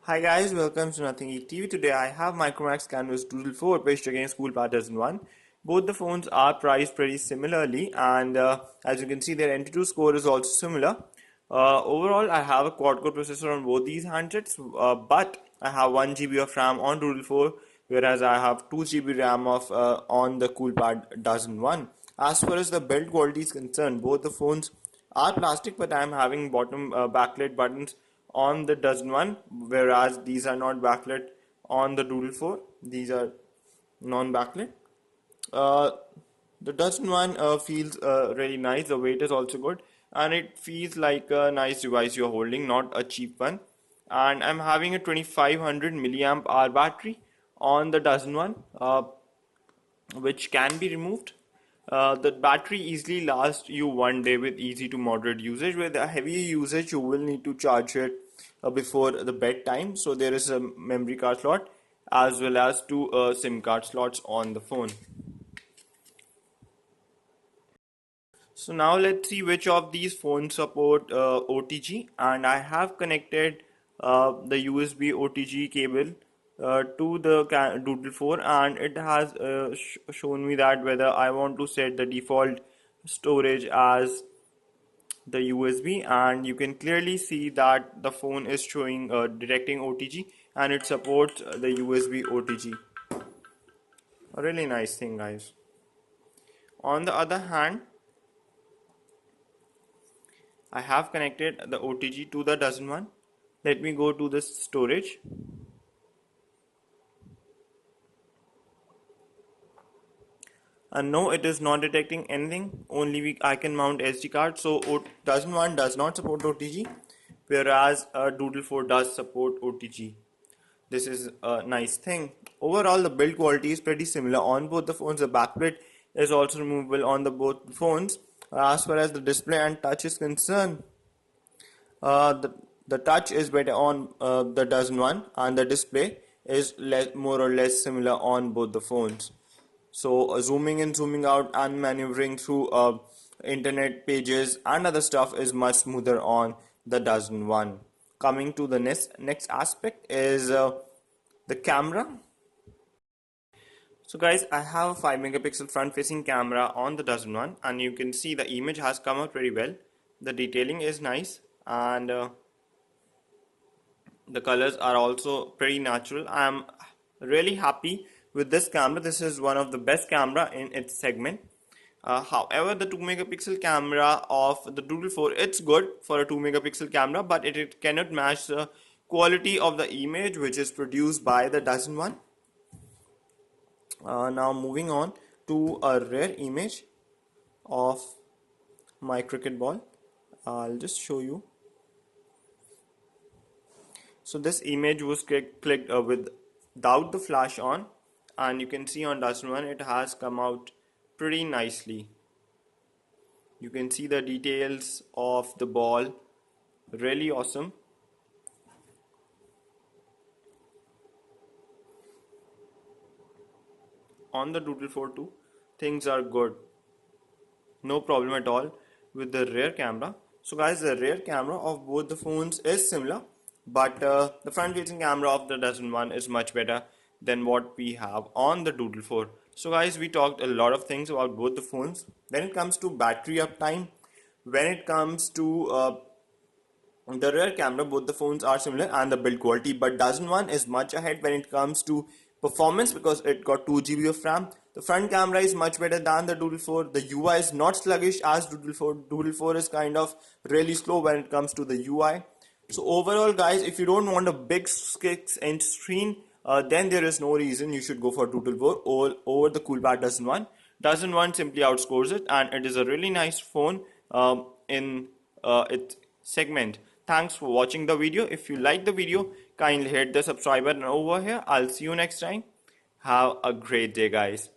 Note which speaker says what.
Speaker 1: Hi guys, welcome to Nothing Geek TV. Today I have Micromax Canvas Doodle 4 pitched against Coolpad Dazen 1. Both the phones are priced pretty similarly, and as you can see their N2 score is also similar. Overall I have a quad-core processor on both these handsets, but I have 1 GB of RAM on Doodle 4, whereas I have 2 GB RAM on the Coolpad Dazen 1. As far as the build quality is concerned, both the phones are plastic, but I am having bottom backlit buttons on the Dazen 1, whereas these are not backlit on the Doodle 4. These are non-backlit. Uh, the Dazen 1 feels really nice. The weight is also good, and it feels like a nice device you're holding, not a cheap one. And I'm having a 2500 milliamp hour battery on the Dazen 1. Which can be removed. The battery easily lasts you 1 day with easy to moderate usage. With a heavier usage, you will need to charge it before the bedtime. So there is a memory card slot as well as two SIM card slots on the phone. So now let's see which of these phones support OTG, and I have connected the USB OTG cable to the Doodle 4, and it has shown me that whether I want to set the default storage as the USB, and you can clearly see that the phone is showing detecting OTG and it supports the USB OTG. A really nice thing, guys. On the other hand, I have connected the OTG to the Dazen 1. Let me go to the storage. And no, it is not detecting anything. Only I can mount SD card. So Dazen 1 does not support OTG, whereas Doodle 4 does support OTG. This is a nice thing. Overall, the build quality is pretty similar on both the phones. The backplate is also removable on the both phones. As far as the display and touch is concerned, uh, the the touch is better on the Dazen 1, and the display is more or less similar on both the phones. So zooming in, zooming out, and maneuvering through internet pages and other stuff is much smoother on the Dazen 1. Coming to the next aspect is the camera. So guys, I have a 5 megapixel front facing camera on the Dazen 1, and you can see the image has come out very well. The detailing is nice, and the colors are also pretty natural. I am really happy with this camera. This is one of the best camera in its segment. However, the 2 megapixel camera of the Doodle 4, it's good for a 2 megapixel camera, but it cannot match the quality of the image which is produced by the Dazen 1. Now moving on to a rare image of my cricket ball. I'll just show you. So this image was clicked without the flash on, and you can see on Dazen 1 it has come out pretty nicely. You can see the details of the ball, really awesome. On the Doodle 4 too, things are good, no problem at all with the rear camera. So guys, the rear camera of both the phones is similar, but the front facing camera of the Dazen 1 is much better than what we have on the Doodle 4. So guys, we talked a lot of things about both the phones. When it comes to battery uptime, when it comes to the rear camera, both the phones are similar, and the build quality, but Dazen 1 is much ahead when it comes to performance because it got 2 GB of RAM. The front camera is much better than the Doodle 4. The UI is not sluggish as Doodle 4. Doodle 4 is kind of really slow when it comes to the UI. So overall, guys, if you don't want a big 6-inch screen, then there is no reason you should go for Doodle 4 over the Coolpad Dazen 1. Dazen 1 simply outscores it, and it is a really nice phone in its segment. Thanks for watching the video. If you like the video, kindly hit the subscribe button over here. I'll see you next time. Have a great day, guys.